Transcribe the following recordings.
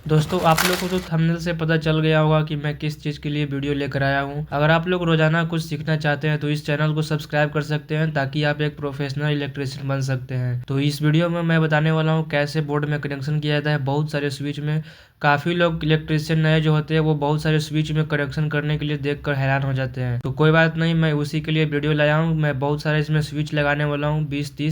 दोस्तों आप लोग को तो थंबनेल से पता चल गया होगा कि मैं किस चीज़ के लिए वीडियो लेकर आया हूँ। अगर आप लोग रोजाना कुछ सीखना चाहते हैं तो इस चैनल को सब्सक्राइब कर सकते हैं ताकि आप एक प्रोफेशनल इलेक्ट्रिशियन बन सकते हैं। तो इस वीडियो में मैं बताने वाला हूँ कैसे बोर्ड में कनेक्शन किया जाता है बहुत सारे स्विच में। काफ़ी लोग इलेक्ट्रिशियन नए जो होते हैं वो बहुत सारे स्विच में कनेक्शन करने के लिए देख हैरान हो जाते हैं। तो कोई बात नहीं, मैं उसी के लिए वीडियो लाया हूँ। मैं बहुत सारे इसमें स्विच लगाने वाला हूँ, 20-30।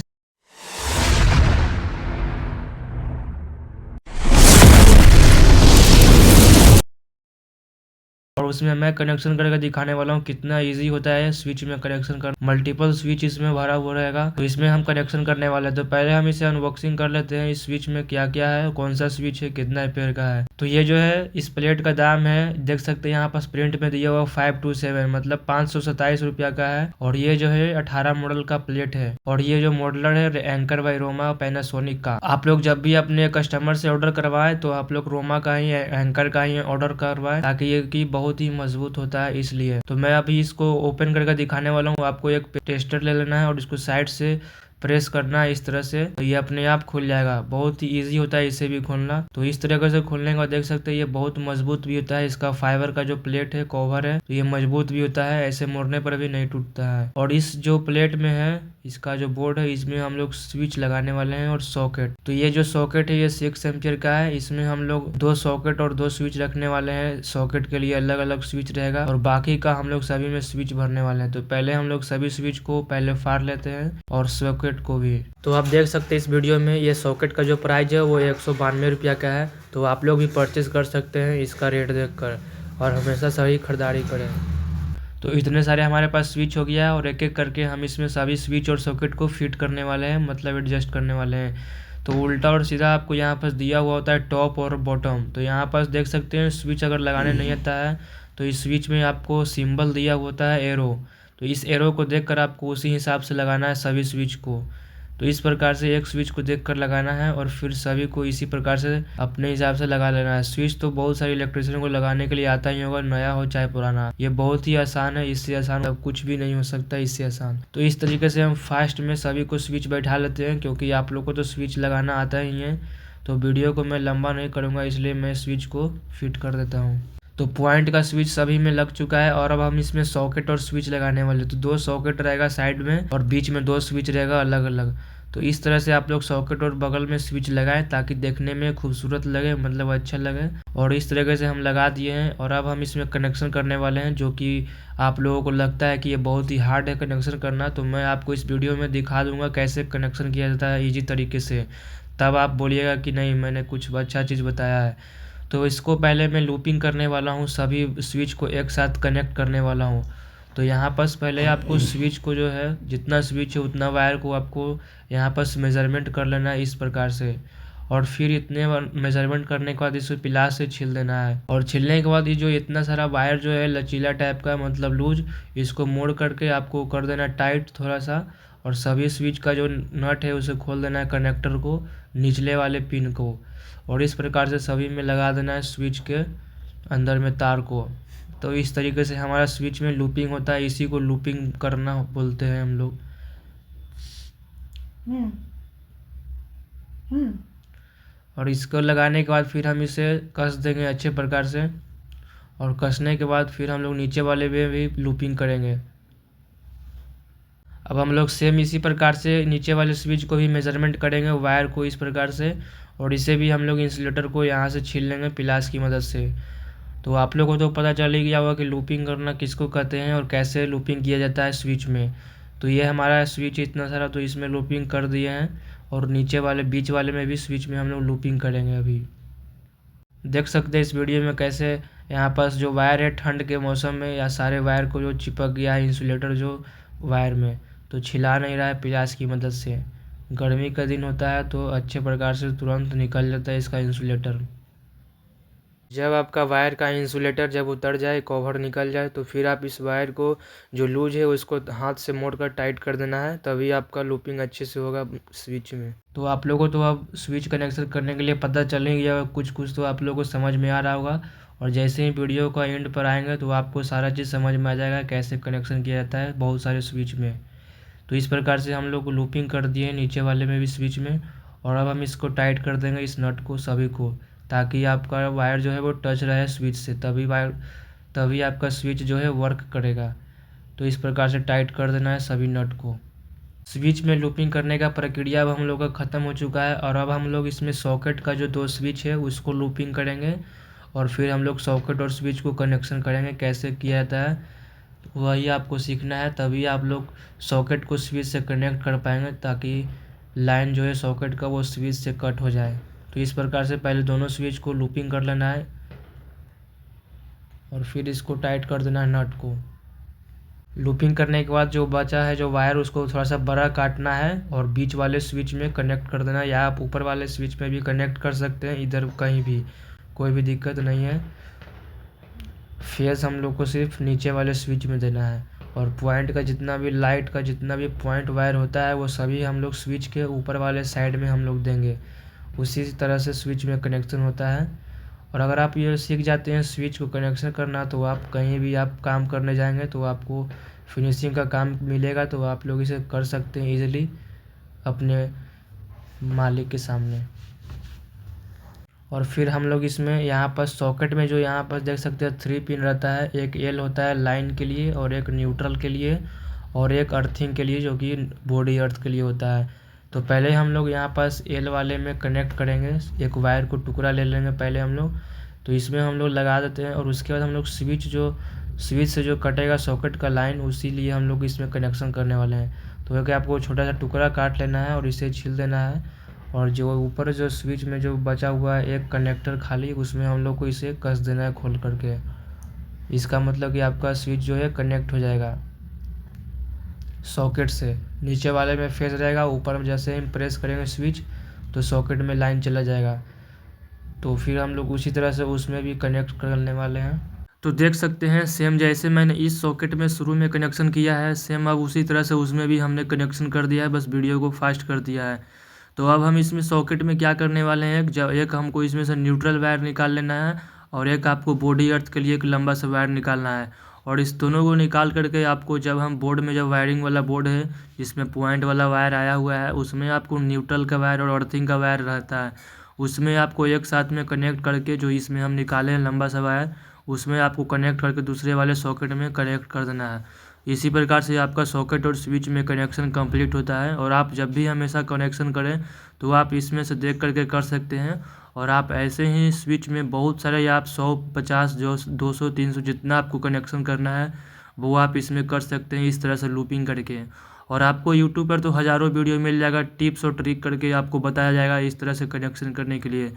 और उसमें मैं कनेक्शन करके दिखाने वाला हूँ कितना इजी होता है स्विच में कनेक्शन कर। मल्टीपल स्विच इसमें भरा हुआ रहेगा, तो इसमें हम कनेक्शन करने वाले हैं। तो पहले हम इसे अनबॉक्सिंग कर लेते हैं। इस स्विच में क्या क्या है, कौन सा स्विच है, कितना एम्पेयर का है। तो ये जो है इस प्लेट का दाम है, देख सकते हैं यहाँ पास प्रिंट में दिया हुआ 527, मतलब 527 रुपया का है। और ये जो है 18 मॉडल का प्लेट है। और ये जो मॉडलर है एंकर बाई रोमा पैनासोनिक का। आप लोग जब भी अपने कस्टमर से ऑर्डर करवाएं तो आप लोग रोमा का ही एंकर का ही ऑर्डर करवाएं, ताकि ये की बहुत ही मजबूत होता है इसलिए। तो मैं अभी इसको ओपन करके दिखाने वाला हूँ। आपको एक टेस्टर ले लेना है और इसको साइड से प्रेस करना है इस तरह से, तो ये अपने आप खुल जाएगा। बहुत ही इजी होता है इसे भी खोलना। तो इस तरीके से खोलने के बाद देख सकते हैं ये बहुत मजबूत भी होता है। इसका फाइबर का जो प्लेट है, कवर है, तो ये मजबूत भी होता है, ऐसे मोड़ने पर भी नहीं टूटता है। और इस जो प्लेट में है, इसका जो बोर्ड है, इसमें हम लोग स्विच लगाने वाले हैं और सॉकेट। तो ये जो सॉकेट है ये 6 एम्पियर का है। इसमें हम लोग 2 सॉकेट और 2 स्विच रखने वाले हैं। सॉकेट के लिए अलग अलग स्विच रहेगा और बाकी का हम लोग सभी में स्विच भरने वाले हैं। तो पहले हम लोग सभी स्विच को पहले फाड़ लेते हैं और सॉकेट को भी। तो आप देख सकते हैं इस वीडियो में ये सॉकेट का जो प्राइस है वो 192 रुपया का है। तो आप लोग भी परचेज कर सकते हैं इसका रेट देखकर, और हमेशा सही खरीदारी करें। तो इतने सारे हमारे पास स्विच हो गया है और एक एक करके हम इसमें सभी स्विच और सॉकेट को फिट करने वाले हैं, मतलब एडजस्ट करने वाले हैं। तो उल्टा और सीधा आपको यहाँ पास दिया हुआ होता है टॉप और बॉटम। तो यहाँ पास देख सकते हैं स्विच अगर लगाने नहीं आता है तो इस स्विच में आपको सिंबल दिया हुआ होता है एरो। तो इस एरो को देखकर आपको उसी हिसाब से लगाना है सभी स्विच को। तो इस प्रकार से एक स्विच को देखकर लगाना है और फिर सभी को इसी प्रकार से अपने हिसाब से लगा लेना है। स्विच तो बहुत सारे इलेक्ट्रिशियन को लगाने के लिए आता ही होगा, नया हो चाहे पुराना। ये बहुत ही आसान है, इससे आसान अब कुछ भी नहीं हो सकता इससे आसान। तो इस तरीके से हम फास्ट में सभी को स्विच बैठा लेते हैं, क्योंकि आप लोग को तो स्विच लगाना आता ही है। तो वीडियो को मैं लंबा नहीं करूँगा, इसलिए मैं स्विच को फिट कर देता हूँ। तो पॉइंट का स्विच सभी में लग चुका है और अब हम इसमें सॉकेट और स्विच लगाने वाले। तो 2 सॉकेट रहेगा साइड में और बीच में 2 स्विच रहेगा अलग अलग। तो इस तरह से आप लोग सॉकेट और बगल में स्विच लगाएं ताकि देखने में खूबसूरत लगे, मतलब अच्छा लगे। और इस तरीके से हम लगा दिए हैं और अब हम इसमें कनेक्शन करने वाले हैं, जो कि आप लोगों को लगता है कि ये बहुत ही हार्ड है कनेक्शन करना। तो मैं आपको इस वीडियो में दिखा दूंगा कैसे कनेक्शन किया जाता है ईजी तरीके से। तब आप बोलिएगा कि नहीं मैंने कुछ अच्छा चीज़ बताया है। तो इसको पहले मैं लूपिंग करने वाला हूँ, सभी स्विच को एक साथ कनेक्ट करने वाला हूँ। तो यहाँ पास पहले आपको स्विच को जो है जितना स्विच है उतना वायर को आपको यहाँ पास मेज़रमेंट कर लेना है इस प्रकार से। और फिर इतने मेज़रमेंट करने के बाद इसे पिलास से छील देना है। और छीलने के बाद ये जो इतना सारा वायर जो है लचीला टाइप का, मतलब लूज, इसको मोड़ करके आपको कर देना टाइट थोड़ा सा। और सभी स्विच का जो नट है उसे खोल देना है, कनेक्टर को, निचले वाले पिन को। और इस प्रकार से सभी में लगा देना है स्विच के अंदर में तार को। तो इस तरीके से हमारा स्विच में लूपिंग होता है, इसी को लूपिंग करना बोलते हैं हम लोग। और इसको लगाने के बाद फिर हम इसे कस देंगे अच्छे प्रकार से। और कसने के बाद फिर हम लोग नीचे वाले में भी लूपिंग करेंगे। अब हम लोग सेम इसी प्रकार से नीचे वाले स्विच को भी मेजरमेंट करेंगे वायर को इस प्रकार से। और इसे भी हम लोग इंसुलेटर को यहाँ से छील लेंगे पिलास की मदद से। तो आप लोगों को तो पता चल ही गया होगा कि लूपिंग करना किसको कहते हैं और कैसे लूपिंग किया जाता है स्विच में। तो ये हमारा स्विच इतना सारा, तो इसमें लूपिंग कर दिए हैं। और नीचे वाले बीच वाले में भी स्विच में हम लोग लूपिंग करेंगे। अभी देख सकते हैं इस वीडियो में कैसे यहाँ पास जो वायर है ठंड के मौसम में या सारे वायर को जो चिपक गया है इंसुलेटर जो वायर में, तो छिला नहीं रहा है पिलास की मदद से। गर्मी का दिन होता है तो अच्छे प्रकार से तुरंत निकल जाता है इसका इंसुलेटर। जब आपका वायर का इंसुलेटर जब उतर जाए, कवर निकल जाए, तो फिर आप इस वायर को जो लूज है उसको हाथ से मोड़कर टाइट कर देना है, तभी आपका लूपिंग अच्छे से होगा स्विच में। तो आप लोगों को तो अब स्विच कनेक्शन करने के लिए पता चल ही गया, कुछ कुछ तो आप लोगों को समझ में आ रहा होगा। और जैसे ही वीडियो का एंड पर आएंगे तो आपको सारा चीज़ समझ में आ जाएगा कैसे कनेक्शन किया जाता है बहुत सारे स्विच में। तो इस प्रकार से हम लोग लूपिंग कर दिए नीचे वाले में भी स्विच में। और अब हम इसको टाइट कर देंगे इस नट को सभी को, ताकि आपका वायर जो है वो टच रहे स्विच से, तभी आपका स्विच जो है वर्क करेगा। तो इस प्रकार से टाइट कर देना है सभी नट को। स्विच में लूपिंग करने का प्रक्रिया अब हम लोग का ख़त्म हो चुका है, और अब हम लोग इसमें सॉकेट का जो 2 स्विच है उसको लूपिंग करेंगे, और फिर हम लोग सॉकेट और स्विच को कनेक्शन करेंगे। कैसे किया जाता है वही आपको सीखना है, तभी आप लोग सॉकेट को स्विच से कनेक्ट कर पाएंगे, ताकि लाइन जो है सॉकेट का वो स्विच से कट हो जाए। तो इस प्रकार से पहले दोनों स्विच को लूपिंग कर लेना है, और फिर इसको टाइट कर देना है नट को। लूपिंग करने के बाद जो बचा है जो वायर, उसको थोड़ा सा बड़ा काटना है और बीच वाले स्विच में कनेक्ट कर देना है, या आप ऊपर वाले स्विच में भी कनेक्ट कर सकते हैं, इधर कहीं भी कोई भी दिक्कत नहीं है। फेस हम लोग को सिर्फ नीचे वाले स्विच में देना है, और पॉइंट का जितना भी लाइट का जितना भी पॉइंट वायर होता है वो सभी हम लोग स्विच के ऊपर वाले साइड में हम लोग देंगे। उसी तरह से स्विच में कनेक्शन होता है। और अगर आप ये सीख जाते हैं स्विच को कनेक्शन करना, तो आप कहीं भी आप काम करने जाएंगे तो आपको फिनिशिंग का काम मिलेगा, तो आप लोग इसे कर सकते हैं इजीली अपने मालिक के सामने। और फिर हम लोग इसमें यहाँ पर सॉकेट में जो यहाँ पर देख सकते हैं 3 पिन रहता है। एक एल होता है लाइन के लिए, और एक न्यूट्रल के लिए, और एक अर्थिंग के लिए जो कि बॉडी अर्थ के लिए होता है। तो पहले हम लोग यहाँ पास एल वाले में कनेक्ट करेंगे, एक वायर को टुकड़ा ले लेंगे पहले हम लोग, तो इसमें हम लोग लगा देते हैं। और उसके बाद हम लोग स्विच से जो कटेगा सॉकेट का लाइन, उसी लिए हम लोग इसमें कनेक्शन करने वाले हैं। तो क्या आपको छोटा सा टुकड़ा काट लेना है और इसे छील देना है, और जो ऊपर जो स्विच में जो बचा हुआ है एक कनेक्टर खाली, उसमें हम लोग को इसे कस देना है खोल करके। इसका मतलब कि आपका स्विच जो है कनेक्ट हो जाएगा सॉकेट से। नीचे वाले में फेस रहेगा, ऊपर में जैसे हम प्रेस करेंगे स्विच तो सॉकेट में लाइन चला जाएगा। तो फिर हम लोग उसी तरह से उसमें भी कनेक्ट करने वाले हैं। तो देख सकते हैं सेम जैसे मैंने इस सॉकेट में शुरू में कनेक्शन किया है, सेम अब उसी तरह से उसमें भी हमने कनेक्शन कर दिया है, बस वीडियो को फास्ट कर दिया है। तो अब हम इसमें सॉकेट में क्या करने वाले हैं, एक हमको इसमें से न्यूट्रल वायर निकाल लेना है, और एक आपको बॉडी अर्थ के लिए एक लंबा सा वायर निकालना है। और इस दोनों को निकाल करके आपको जब हम बोर्ड में जब वायरिंग वाला बोर्ड है जिसमें पॉइंट वाला वायर आया हुआ है, उसमें आपको न्यूट्रल का वायर और अर्थिंग का वायर रहता है, उसमें आपको एक साथ में कनेक्ट करके जो इसमें हम निकाले हैं लंबा सा वायर, उसमें आपको कनेक्ट करके दूसरे वाले सॉकेट में कनेक्ट कर देना है। इसी प्रकार से आपका सॉकेट और स्विच में कनेक्शन कंप्लीट होता है। और आप जब भी हमेशा कनेक्शन करें तो आप इसमें से देख करके कर सकते हैं। और आप ऐसे ही स्विच में बहुत सारे आप 150 जो 200 300 जितना आपको कनेक्शन करना है वो आप इसमें कर सकते हैं इस तरह से लूपिंग करके। और आपको यूट्यूब पर तो हज़ारों वीडियो मिल जाएगा, टिप्स और ट्रिक करके आपको बताया जाएगा इस तरह से कनेक्शन करने के लिए।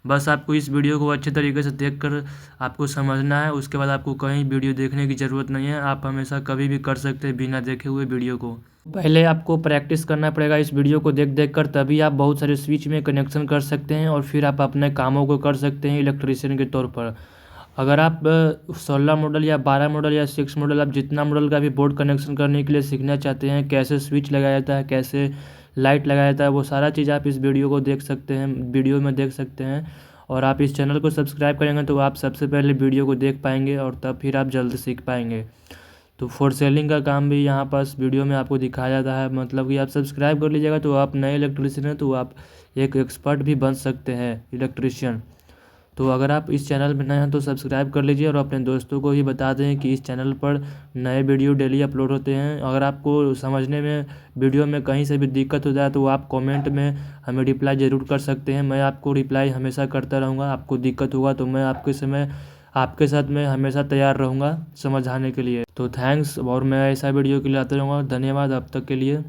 बस आपको इस वीडियो को अच्छे तरीके से देखकर आपको समझना है, उसके बाद आपको कहीं वीडियो देखने की ज़रूरत नहीं है। आप हमेशा कभी भी कर सकते हैं बिना देखे हुए वीडियो को। पहले आपको प्रैक्टिस करना पड़ेगा इस वीडियो को देख देख कर, तभी आप बहुत सारे स्विच में कनेक्शन कर सकते हैं, और फिर आप अपने कामों को कर सकते हैं इलेक्ट्रीशियन के तौर पर। अगर आप 16 मॉडल या 12 मॉडल या 6 मॉडल, आप जितना मॉडल का भी बोर्ड कनेक्शन करने के लिए सीखना चाहते हैं, कैसे स्विच लगाया जाता है, कैसे लाइट लगाया जाता है, वो सारा चीज़ आप इस वीडियो को देख सकते हैं, वीडियो में देख सकते हैं। और आप इस चैनल को सब्सक्राइब करेंगे तो आप सबसे पहले वीडियो को देख पाएंगे, और तब फिर आप जल्द सीख पाएंगे। तो फोर सेलिंग का काम भी यहाँ पास वीडियो में आपको दिखाया जाता है, मतलब कि आप सब्सक्राइब कर लीजिएगा तो आप नए इलेक्ट्रीशियन हैं तो आप एक एक्सपर्ट भी बन सकते हैं इलेक्ट्रीशियन। तो अगर आप इस चैनल में नए हैं तो सब्सक्राइब कर लीजिए, और अपने दोस्तों को भी बता दें कि इस चैनल पर नए वीडियो डेली अपलोड होते हैं। अगर आपको समझने में वीडियो में कहीं से भी दिक्कत हो जाए तो आप कमेंट में हमें रिप्लाई ज़रूर कर सकते हैं, मैं आपको रिप्लाई हमेशा करता रहूँगा। आपको दिक्कत होगा तो मैं आपके साथ मैं हमेशा तैयार रहूँगा समझाने के लिए। तो थैंक्स, और मैं ऐसा वीडियो के लिए आते रहूँगा। धन्यवाद अब तक के लिए।